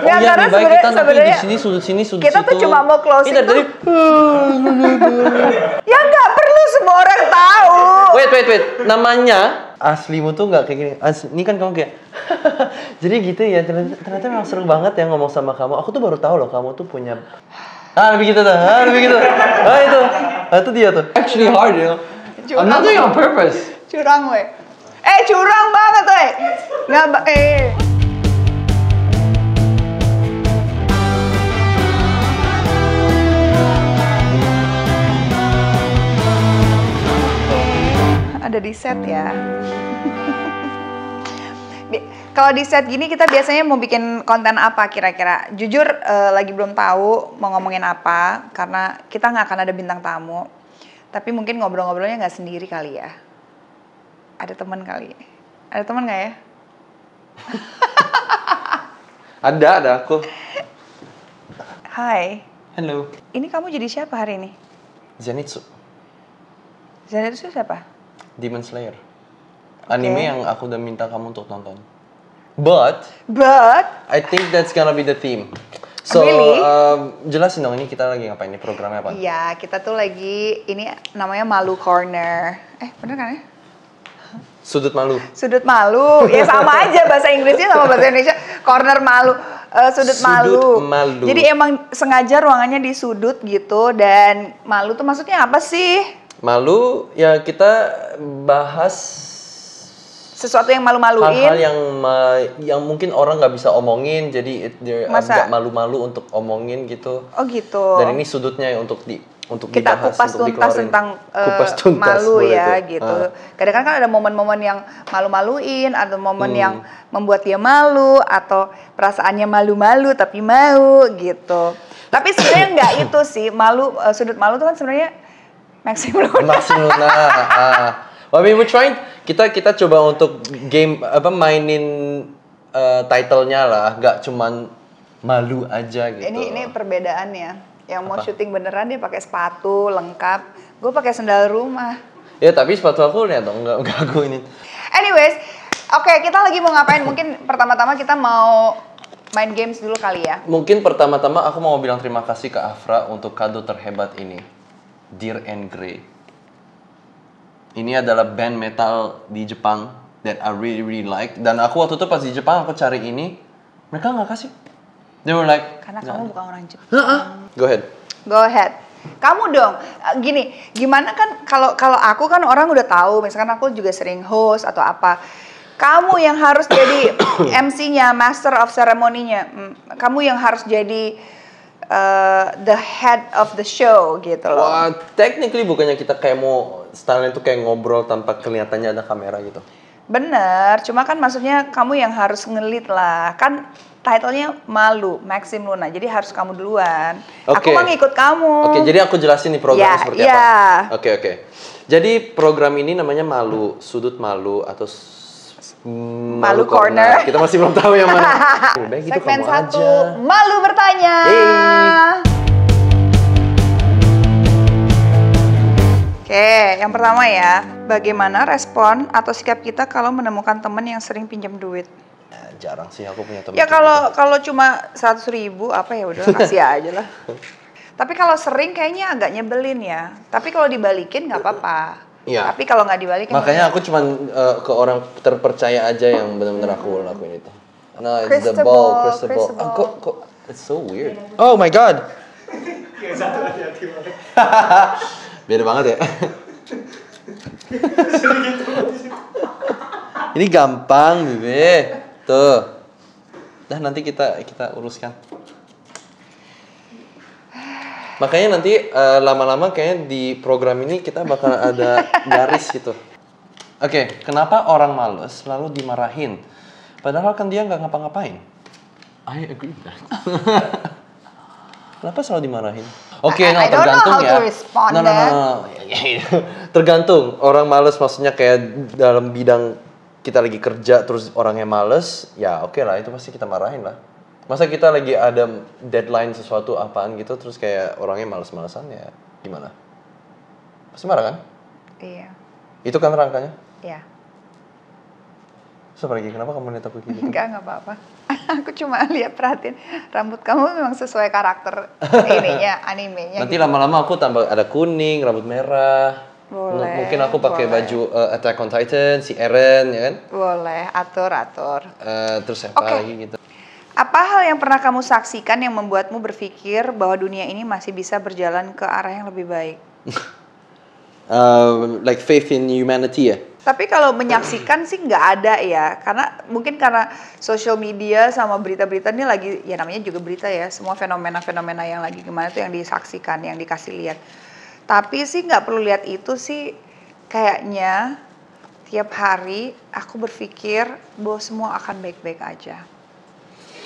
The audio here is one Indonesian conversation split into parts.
Ya, lebih baik kita nanti di sebenarnya sini sudut situ. Kita tuh cuma mau closing Kita dari ya nggak perlu semua orang tahu. Wait. Namanya aslimu tuh nggak kayak gini. Ini kan kamu kayak jadi gitu ya. Ternyata memang seru banget ya ngomong sama kamu. Aku tuh baru tahu loh kamu tuh punya lebih gitu tuh. Itu dia tuh. Actually hard, you know. I'm not doing it on purpose. Curang weh. Curang banget weh. Ada di set ya. Kalau di set gini kita biasanya mau bikin konten apa kira-kira? Jujur lagi belum tahu mau ngomongin apa karena kita nggak akan ada bintang tamu. Tapi mungkin ngobrol-ngobrolnya nggak sendiri kali ya. Ada teman kali. Ada teman nggak ya? Ada aku. Hai. Hello. Ini kamu jadi siapa hari ini? Zenitsu. Zenitsu siapa? Demon Slayer. Anime yang aku udah minta kamu untuk nonton. But I think that's gonna be the theme. So, really? Jelasin dong ini kita lagi ngapain nih, programnya apa? Iya, kita tuh lagi ini namanya Malu Corner. Bener kan ya? Sudut malu. Sudut malu. Ya sama aja bahasa Inggrisnya sama bahasa Indonesia. Corner malu. Sudut malu. Jadi emang sengaja ruangannya di sudut gitu dan malu tuh maksudnya apa sih? Malu ya kita bahas sesuatu yang malu-maluin. Hal-hal yang mungkin orang nggak bisa omongin, jadi agak malu-malu untuk omongin gitu. Oh gitu. Dan ini sudutnya untuk kita dibahas, kupas untuk tuntas tentang malu ya tuh. Gitu. Kadang-kadang kan ada momen-momen yang malu-maluin, atau momen yang membuat dia malu, atau perasaannya malu-malu tapi mau gitu. Tapi sebenarnya nggak itu sih malu, sudut malu tuh kan sebenarnya Maxim Luna. I mean, we're trying, kita coba untuk mainin title-nya lah, gak cuman malu aja gitu. Ini perbedaannya. Yang mau syuting beneran dia pakai sepatu lengkap, gue pakai sendal rumah. Ya tapi sepatu aku lihat dong, nggak aku ini. Anyways, oke, kita lagi mau ngapain? Mungkin pertama-tama kita mau main games dulu kali ya. Mungkin pertama-tama aku mau bilang terima kasih ke Afra untuk kado terhebat ini, Dear and Grey. Ini adalah band metal di Jepang that I really like. Dan aku waktu itu pas di Jepang aku cari ini, mereka nggak kasih. They were like, karena kamu bukan orang Jepang. Go ahead. Kamu dong. Gini, gimana kan kalau aku kan orang udah tahu, misalkan aku juga sering host atau apa. Kamu yang harus jadi MC-nya, master of ceremony-nya. Kamu yang harus jadi the head of the show gitu loh. Wah, technically bukannya kita kayak mau style itu kayak ngobrol tanpa kelihatannya ada kamera gitu. Bener, cuma kan maksudnya kamu yang harus ngelit lah. Kan title-nya Malu, Maxim Luna. Jadi harus kamu duluan. Aku mau ngikut kamu. Oke, jadi aku jelasin nih programnya seperti apa. Oke. Jadi program ini namanya Malu, Sudut Malu atau Malu Corner. Kita masih belum tahu yang mana. Gitu segmen 1, Malu bertanya. Oke, yang pertama ya. Bagaimana respon atau sikap kita kalau menemukan teman yang sering pinjam duit? Jarang sih aku punya teman. Ya kalau cuma 100.000 apa ya udah kasih aja lah. Tapi kalau sering kayaknya agak nyebelin ya. Tapi kalau dibalikin nggak apa-apa. Ya. Tapi kalau nggak dibalikin. Makanya aku cuma ke orang terpercaya aja yang benar-benar aku lakuin itu. No, it's the ball, crystal ball. Kok it's so weird. Oh my god. Beda banget ya. Ini gampang, Bebe. Tuh. Dah nanti kita uruskan. Makanya nanti lama-lama kayaknya di program ini kita bakal ada garis gitu. Oke, kenapa orang males selalu dimarahin? Padahal kan dia nggak ngapa-ngapain. I agree with that. Kenapa selalu dimarahin? Oke, tergantung ya. No. Tergantung. Orang males maksudnya kayak dalam bidang kita lagi kerja terus orangnya males, ya oke lah itu pasti kita marahin lah. Masa kita lagi ada deadline sesuatu apaan gitu terus kayak orangnya males-malesan ya gimana? Pasti marah kan? Iya. Itu kan rangkanya? Iya. Terus apa lagi? Kenapa kamu lihat aku gitu? Enggak apa-apa. Aku cuma lihat perhatiin rambut kamu memang sesuai karakter ininya, animenya. Nanti gitu. lama-lama aku tambah ada kuning, rambut merah. Boleh. Mungkin aku pakai boleh. baju Attack on Titan, si Eren, ya kan? Boleh, atur. Terus apa Oke. lagi gitu? Apa hal yang pernah kamu saksikan yang membuatmu berpikir bahwa dunia ini masih bisa berjalan ke arah yang lebih baik? Like faith in humanity ya? Tapi kalau menyaksikan sih nggak ada ya, karena mungkin karena social media sama berita-berita ini lagi, ya namanya juga berita ya, semua fenomena-fenomena yang lagi gimana tuh yang disaksikan, yang dikasih lihat. Tapi sih nggak perlu lihat itu sih, kayaknya tiap hari aku berpikir bahwa semua akan baik-baik aja.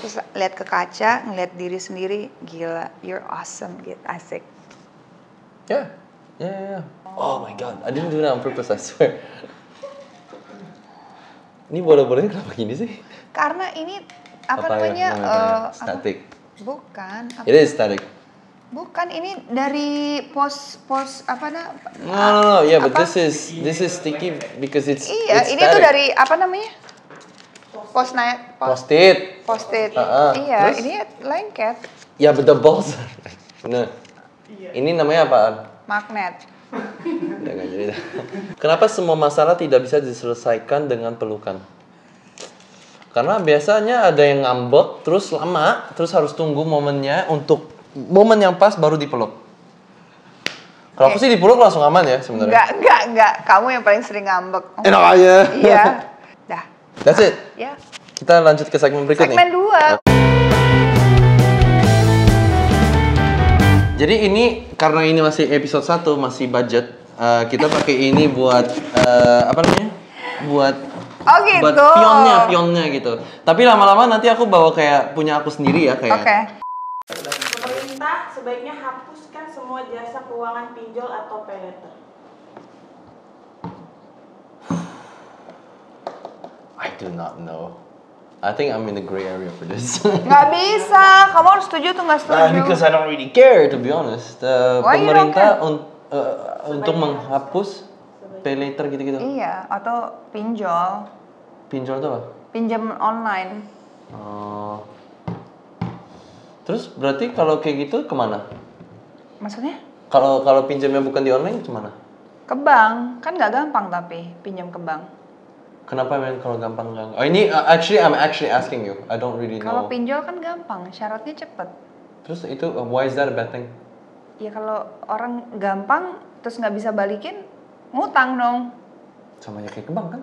Terus lihat ke kaca, ngeliat diri sendiri, gila, you're awesome, gitu, asik. Yeah. Oh my god, I didn't do that on purpose, I swear. Ini boleh-bolehnya kenapa gini sih? Karena ini apa namanya? Static. Bukan. It is static. Bukan, ini dari pos apa nah? No, yeah, but this is sticky because it's Iya, it's ini static. tuh dari apa namanya? Post-it. Post-it. Terus? Iya, ini lengket. Ya, but the balls. Nah, ini namanya apaan? Magnet. Ya, nggak jadi. Kenapa semua masalah tidak bisa diselesaikan dengan pelukan? Karena biasanya ada yang ngambek, terus lama, terus harus tunggu momennya untuk momen yang pas baru dipeluk. Kalau aku sih dipeluk langsung aman ya sebenarnya. Enggak. Kamu yang paling sering ngambek. Enak aja. Iya. Dah. That's it. Ya. Kita lanjut ke segmen berikut Segmen nih. 2. Jadi ini karena ini masih episode 1, masih budget, kita pakai ini buat apa namanya? Buat gitu. buat pionnya gitu. Tapi lama-lama nanti aku bawa kayak punya aku sendiri ya kayak. Oke. Pemerintah sebaiknya hapuskan semua jasa keuangan pinjol atau pay letter. I do not know. I think I'm in the gray area for this. Nggak bisa. Kamu harus setuju tuh nggak setuju. Because I don't really care to be honest. Why you don't Pemerintah untuk menghapus pay later gitu-gitu. Iya, atau pinjol. Pinjol itu apa? Pinjam online. Oh. Terus berarti kalau kayak gitu kemana? Maksudnya? Kalau pinjamnya bukan di online kemana? Ke bank. Kan nggak gampang tapi pinjam ke bank. Kenapa men kalau gampang nggak? Oh ini I'm actually asking you. I don't really know. Kalau pinjol kan gampang, syaratnya cepet. Terus itu why is that a bad thing? Ya kalau orang gampang terus nggak bisa balikin, ngutang dong. Sama aja kayak ke bank kan?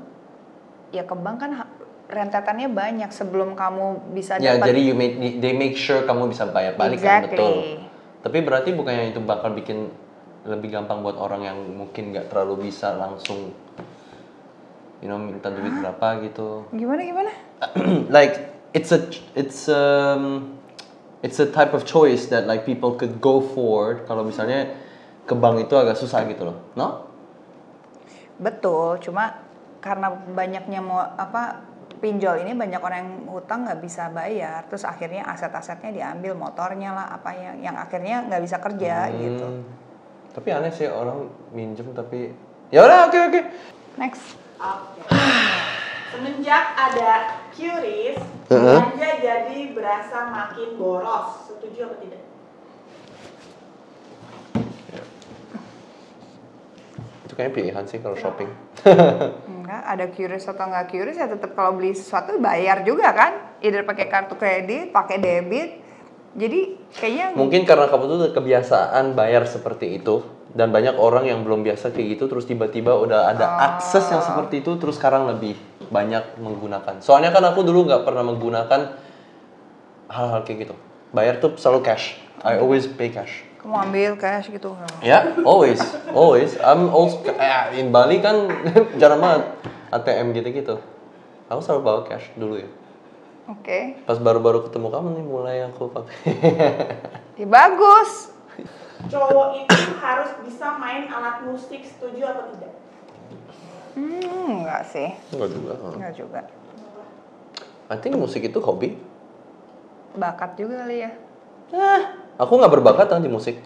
Ya ke bank kan rentetannya banyak sebelum kamu bisa Ya dapat. jadi they make sure kamu bisa bayar balik kan, betul. Tapi berarti bukannya itu bakal bikin lebih gampang buat orang yang mungkin nggak terlalu bisa langsung minta duit berapa gitu. Gimana? Like it's a type of choice that like people could go for kalau misalnya ke bank itu agak susah gitu loh. No? Betul, cuma karena banyaknya pinjol ini banyak orang yang hutang nggak bisa bayar, terus akhirnya aset-asetnya diambil, motornya lah apa yang akhirnya nggak bisa kerja gitu. Tapi aneh sih orang minjem tapi ya udah oke. Next. Oke. Semenjak ada QRIS, belanja jadi berasa makin boros. Setuju apa tidak? Itu kayaknya pilihan sih kalau shopping. Enggak, ada QRIS atau nggak QRIS ya tetap kalau beli sesuatu bayar juga kan, either pakai kartu kredit, pakai debit. Jadi kayaknya Mungkin karena kamu tuh udah kebiasaan bayar seperti itu dan banyak orang yang belum biasa kayak gitu terus tiba-tiba udah ada akses yang seperti itu terus sekarang lebih banyak menggunakan. Soalnya kan aku dulu nggak pernah menggunakan hal-hal kayak gitu. Bayar tuh selalu cash. I always pay cash. kamu ambil cash gitu. Ya, always. I'm also in Bali kan jarang banget ATM gitu-gitu. Aku selalu bawa cash dulu ya. Oke. Pas baru-baru ketemu kamu nih mulai aku pakai. Ya bagus. Cowok itu harus bisa main alat musik, setuju apa tidak? Enggak sih. Enggak juga. I think musik itu hobi. Bakat juga kali ya. Aku nggak berbakat di musik.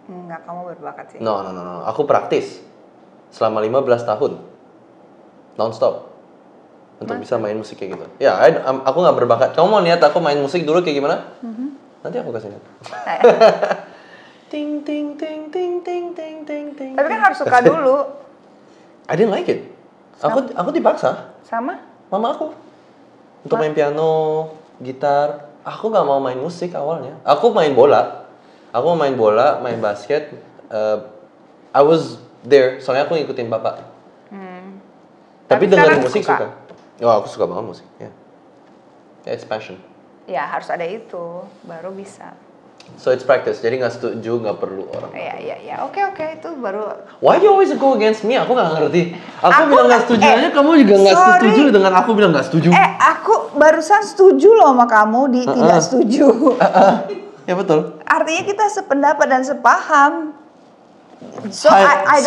Enggak, kamu berbakat sih. No. Aku praktis selama 15 tahun. Non-stop. untuk bisa main musik kayak gitu. Ya, aku nggak berbakat. Kamu mau lihat aku main musik dulu kayak gimana? Nanti aku kasih lihat. Ting ting ting ting ting ting ting ting. Tapi kan harus suka dulu. I didn't like it. Aku dipaksa. Sama? Mama aku. Untuk main piano, gitar. Aku nggak mau main musik awalnya. Aku main bola. Aku main bola, main basket. I was there. Soalnya aku ngikutin bapak. Tapi dengerin musik suka. Oh, aku suka banget musik. Ya, yeah, it's passion. Ya harus ada itu, baru bisa. So it's practice. Jadi nggak setuju, nggak perlu orang. Iya. Oke, itu baru. Why you always go against me? Aku nggak ngerti. Aku bilang nggak setuju aja, kamu juga nggak setuju dengan aku bilang nggak setuju. Aku barusan setuju loh sama kamu di tidak setuju. Ya betul. Artinya kita sependapat dan sepaham. So I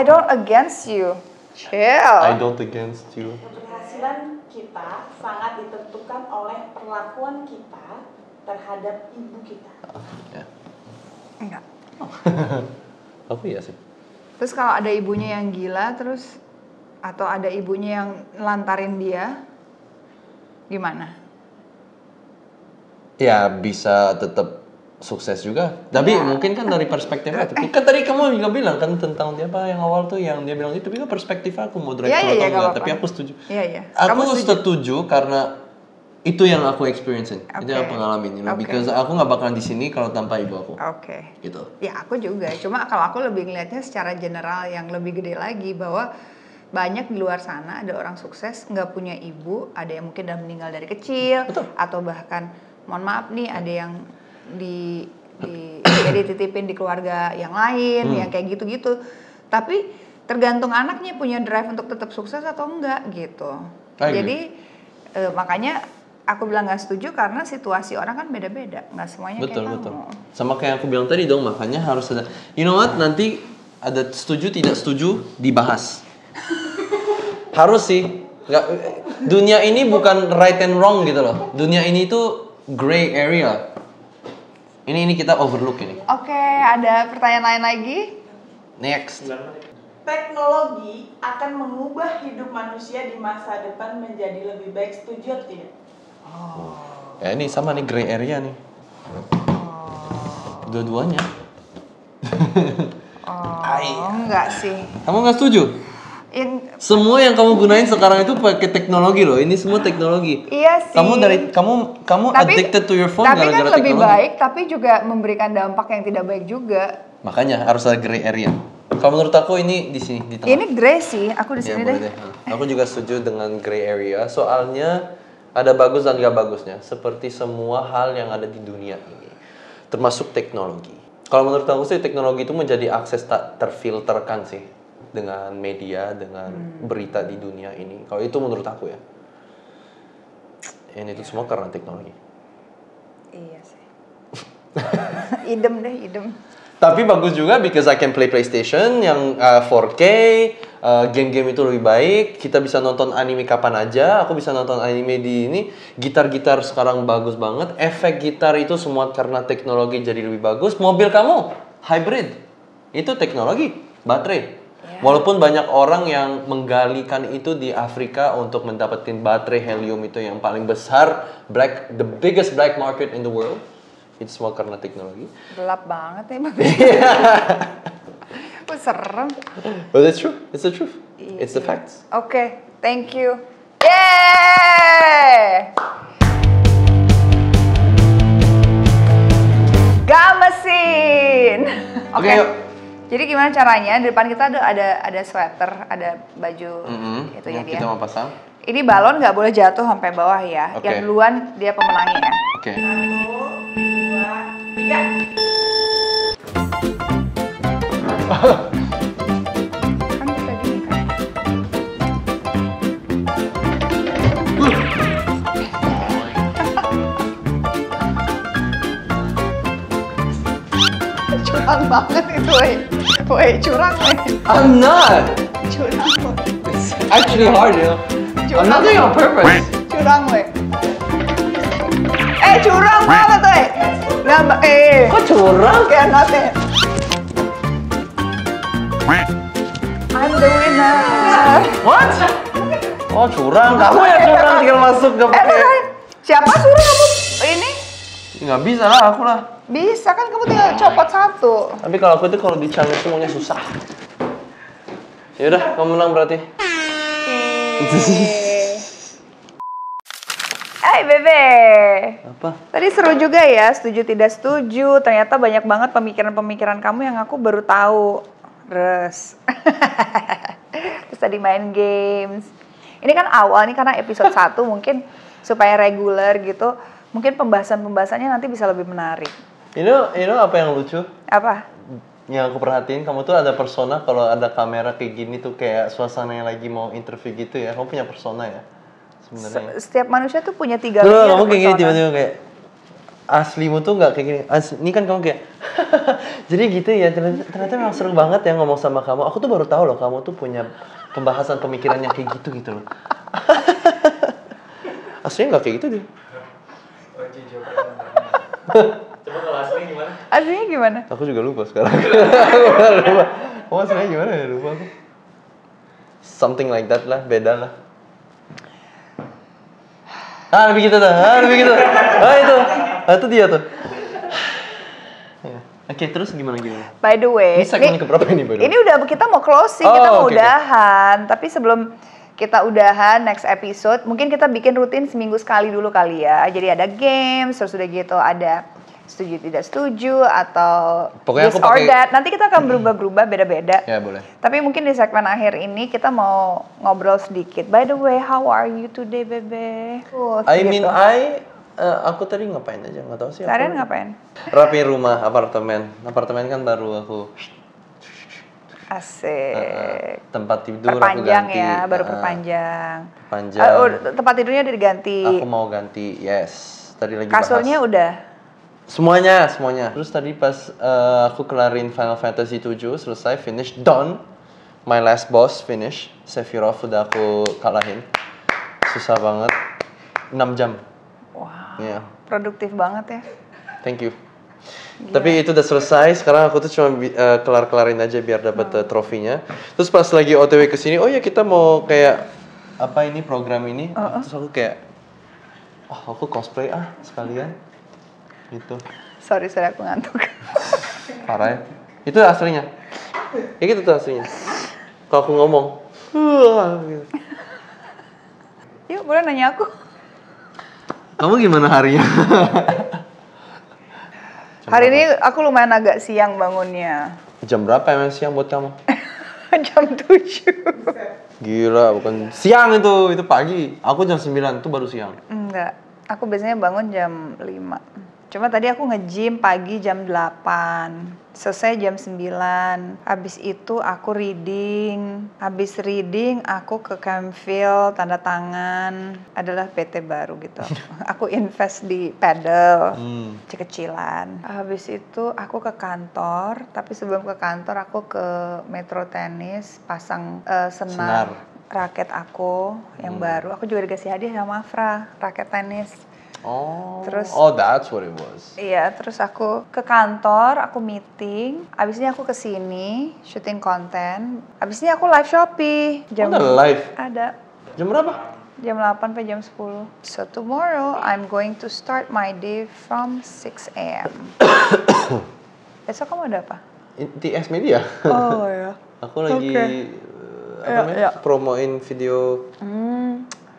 don't against you. Chill. I don't against you. Keberhasilan kita sangat ditentukan oleh perlakuan kita terhadap ibu kita. Ya. Enggak. Aku iya sih. Terus kalau ada ibunya yang gila terus atau ada ibunya yang lantarin dia, gimana? Ya bisa tetap sukses juga. Tapi mungkin kan dari perspektifnya. Kan tadi kamu juga bilang kan tentang dia apa yang awal tuh yang dia bilang itu juga perspektif aku mau drive atau enggak. Tapi aku setuju. Iya. Aku setuju karena itu yang aku experience-in. Itu yang aku ngalamin. Because aku nggak bakalan di sini kalau tanpa ibu aku. Gitu. Ya aku juga. Cuma kalau aku lebih ngelihatnya secara general yang lebih gede lagi bahwa banyak di luar sana ada orang sukses nggak punya ibu, ada yang mungkin udah meninggal dari kecil. Betul. Atau bahkan mohon maaf nih ada yang jadi titipin di keluarga yang lain, yang kayak gitu-gitu. Tapi tergantung anaknya punya drive untuk tetap sukses atau enggak gitu. Jadi makanya aku bilang nggak setuju karena situasi orang kan beda-beda, nggak semuanya kayak kamu. Betul. Sama kayak aku bilang tadi dong, makanya harus ada. You know what? Nanti ada setuju tidak setuju dibahas. Harus sih. Nggak, dunia ini bukan right and wrong gitu loh. Dunia ini tuh gray area. Ini kita overlook ini. Oke, ada pertanyaan lain lagi? Next. Teknologi akan mengubah hidup manusia di masa depan menjadi lebih baik, setuju atau tidak? Ya ini sama nih gray area nih. Dua-duanya. Enggak sih. Kamu nggak setuju? Semua yang kamu gunain sekarang itu pakai teknologi loh. Ini semua teknologi. Iya sih. Kamu addicted to your phone gara-gara teknologi. Tapi kan lebih baik, tapi juga memberikan dampak yang tidak baik juga. Makanya harus ada gray area. Kalau menurut aku ini di sini di tengah. Ini gray sih, aku di sini deh. Aku juga setuju dengan gray area. Soalnya ada bagus dan gak bagusnya. Seperti semua hal yang ada di dunia ini, termasuk teknologi. Kalau menurut aku sih teknologi itu menjadi akses tak terfilterkan sih. Dengan media, dengan berita di dunia ini. Kalau itu menurut aku ya. Ini itu semua karena teknologi. Iya sih. idem. Tapi bagus juga because I can play PlayStation yang 4K, game-game itu lebih baik. Kita bisa nonton anime kapan aja. Aku bisa nonton anime di ini. Gitar-gitar sekarang bagus banget. Efek gitar itu semua karena teknologi jadi lebih bagus. Mobil kamu hybrid. Itu teknologi, baterai. Walaupun banyak orang yang menggalikan itu di Afrika untuk mendapatkan baterai helium itu yang paling besar, the biggest black market in the world. Itu semua karena teknologi. Gelap banget ya, Bang. Serem. But it's true. It's the truth. It's the facts. Okay, thank you. Yeay! Gamesin. Oke. Jadi gimana caranya? Di depan kita ada sweater, ada baju itu ya dia. Kita mau pasang. Ini balon nggak boleh jatuh sampai bawah ya. Yang duluan dia pemenangnya. Oke. 1, 2, 3. Kan bisa gini kan? Curang banget itu, woi, curang, woi. I'm not. Curang, woi. It's actually hard, you know. I'm not doing it on purpose. Curang, woi. Curang banget, woi. Kok curang? Kayak nate. I'm the winner. What? Oh curang, kamu yang curang tinggal masuk gak pakai. Siapa suruh kamu ini? Nggak bisa lah, aku lah. Bisa kan, kamu tinggal copot satu. Tapi kalau aku itu kalau di channel itu maunya susah. Ya udah, kamu menang berarti. Hai Bebe. Apa? Tadi seru juga ya, setuju tidak setuju. Ternyata banyak banget pemikiran-pemikiran kamu yang aku baru tahu. Terus tadi main games. Ini kan awal nih karena episode 1 mungkin supaya reguler gitu. Mungkin pembahasannya nanti bisa lebih menarik. You know apa yang lucu? Apa? Yang aku perhatiin, kamu tuh ada persona kalau ada kamera kayak gini tuh kayak suasana yang lagi mau interview gitu ya. Kamu punya persona ya? Sebenarnya. Setiap manusia tuh punya 3 layer. layer Kamu kayak gini persona. tiba-tiba kayak aslimu tuh nggak kayak gini. Ini kan kamu kayak jadi gitu ya. Ternyata memang seru banget ya ngomong sama kamu. Aku tuh baru tahu loh kamu tuh punya pembahasan pemikiran yang kayak gitu loh. Aslinya nggak kayak gitu deh. Coba kalau asli gimana? Aslinya gimana? Aku juga lupa sekarang. Oh aslinya gimana ya, lupa aku. Something like that lah, beda lah. Lebih gitu tuh, lebih gitu. Itu dia tuh. Oke, terus gimana? By the way, Ini segmen keberapa ini, by the way? Ini udah kita mau closing, kita mau udahan. Tapi sebelum kita udahan next episode, mungkin kita bikin rutin seminggu sekali dulu kali ya. Jadi ada games, terus udah gitu ada setuju tidak setuju atau pokoknya this aku or pakai that. Nanti kita akan berubah-berubah beda-beda. Ya boleh. Tapi mungkin di segmen akhir ini kita mau ngobrol sedikit. By the way, how are you today, Bebe? Aku tadi ngapain aja, nggak tahu sih. Seharian ngapain? Rapiin rumah, apartemen kan baru aku. Asik. Tempat tidur perpanjang aku ganti. Ya, baru perpanjang. Tempat tidurnya udah diganti. Aku mau ganti, yes. Tadi lagi kasurnya bahas. Udah. Semuanya. Terus tadi pas aku kelarin Final Fantasy 7, selesai, finish, done. My last boss finish, Sephiroth udah aku kalahin. Susah banget. 6 jam. Wow. Yeah. Produktif banget ya. Thank you. Gila. Tapi itu udah selesai. Sekarang aku tuh cuma kelar-kelarin aja biar dapat trofinya. Terus pas lagi OTW ke sini, oh ya kita mau kayak apa ini program ini. Terus aku kayak aku cosplay sekalian. Gitu. Sorry aku ngantuk. Parah ya. Itu aslinya. Ya gitu tuh aslinya. Kalau aku ngomong. Gitu. Yuk, boleh nanya aku. Kamu gimana harinya? Hari ini aku lumayan agak siang bangunnya. Jam berapa emang siang buat kamu? Jam 7. Gila, bukan siang itu pagi. Aku jam 9, itu baru siang. Enggak, aku biasanya bangun jam 5. Cuma tadi aku nge-gym pagi jam 8. Selesai jam 9. Habis itu aku reading. Habis reading aku ke Campfield, tanda tangan. Adalah PT baru gitu. Aku invest di pedal. Kecil-kecilan. Habis itu aku ke kantor. Tapi sebelum ke kantor aku ke Metro Tennis. Pasang senar raket aku yang baru. Aku juga dikasih hadiah sama Afra, raket tenis. That's what it was. Iya, terus aku ke kantor, aku meeting. Abisnya aku kesini, syuting konten. Abisnya aku live Shopee. Ada live? Ada. Jam berapa? Jam 8 sampai jam 10. So tomorrow, I'm going to start my day from 6 a.m. Besok kamu ada apa? TS Media. Oh ya. Aku lagi promoin video.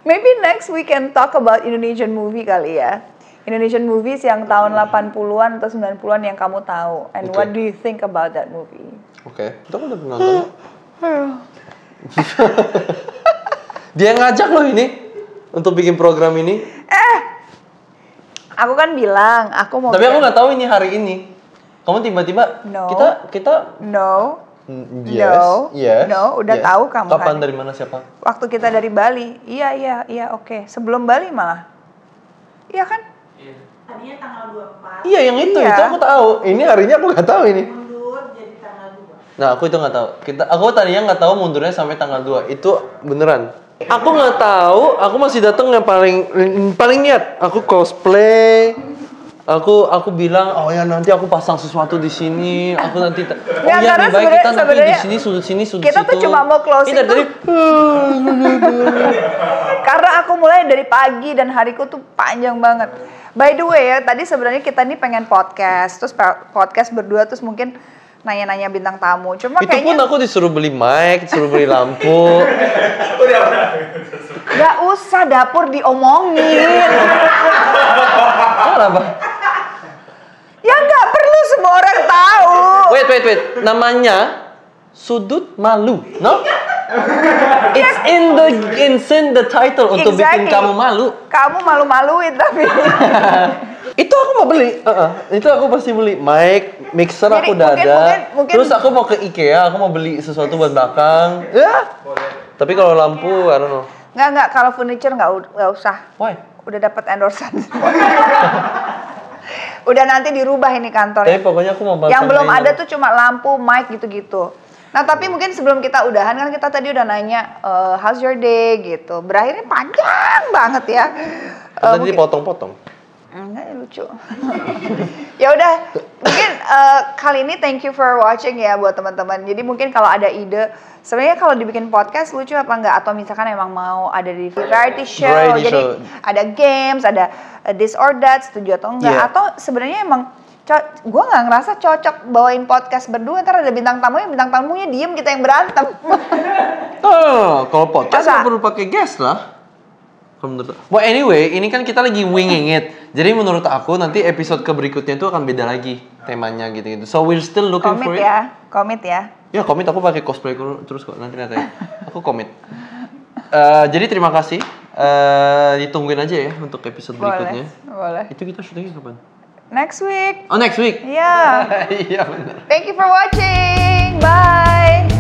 Maybe next we can talk about Indonesian movie kali ya. Indonesian movies yang tahun 80-an atau 90-an yang kamu tahu. And what do you think about that movie? Oke. Itu aku udah nonton. Dia ngajak loh ini untuk bikin program ini. Aku kan bilang aku mau. Tapi aku nggak tahu ini hari ini. Kamu tiba-tiba kita No, udah tahu kamu. Kapan, dari mana, siapa? Waktu kita dari Bali. Iya, oke. Sebelum Bali malah. Iya kan? Iya. Tadinya tanggal 24. Iya, yang itu aku tahu. Ini harinya aku nggak tahu ini. Mundur jadi tanggal 2. Nah, aku itu nggak tahu. Aku tadinya nggak tahu mundurnya sampai tanggal 2. Itu beneran. Aku nggak tahu. Aku masih datang yang paling niat. Aku cosplay. Aku bilang, oh ya nanti aku pasang sesuatu di sini. Aku nanti Ya, lebih baik kita nanti di sini sudut sini. Kita tuh cuma mau closing tuh. Karena aku mulai dari pagi dan hariku tuh panjang banget. By the way ya, tadi sebenarnya kita nih pengen podcast, terus podcast berdua, terus mungkin nanya-nanya bintang tamu. Cuma itu kayaknya pun aku disuruh beli mic, disuruh beli lampu. Gak usah dapur diomongin. Kenapa? Ya nggak perlu semua orang tahu. Wait. Namanya sudut malu, no? It's in the title untuk bikin kamu malu. Kamu malu-maluin tapi. Itu aku mau beli. Itu aku pasti beli. Mic, mixer. Jadi, aku udah ada. Mungkin, terus aku mau ke IKEA, aku mau beli sesuatu buat belakang. Ya. Tapi kalau lampu, I don't know. Nggak. Kalau furniture nggak usah. Why? Udah dapat endorsan. Udah nanti dirubah ini kantornya. Tapi pokoknya aku mau pasang. Yang belum ada tuh cuma lampu, mic gitu-gitu. Nah tapi mungkin sebelum kita udahan kan kita tadi udah nanya how's your day gitu. Berakhirnya panjang banget ya. Tadi dipotong-potong. Enggak, lucu. Ya udah, mungkin kali ini thank you for watching ya buat teman-teman. Jadi mungkin kalau ada ide, sebenarnya kalau dibikin podcast lucu apa enggak? Atau misalkan emang mau ada di variety show, jadi ada games, ada this or that, setuju atau enggak? Yeah. Atau sebenarnya emang gue nggak ngerasa cocok bawain podcast berdua, ntar ada bintang tamunya diem, kita yang berantem. Kalau podcast nggak perlu pakai guest lah. Well anyway, ini kan kita lagi winging it. Jadi menurut aku nanti episode berikutnya itu akan beda lagi temanya gitu. So we're still looking for it. Komit ya. Ya komit, aku pakai cosplay terus kok nanti. Aku komit. Jadi terima kasih. Ditungguin aja ya untuk episode berikutnya. Boleh. Itu kita syutingnya kapan? Next week. Oh next week? Iya. Iya benar. Thank you for watching. Bye.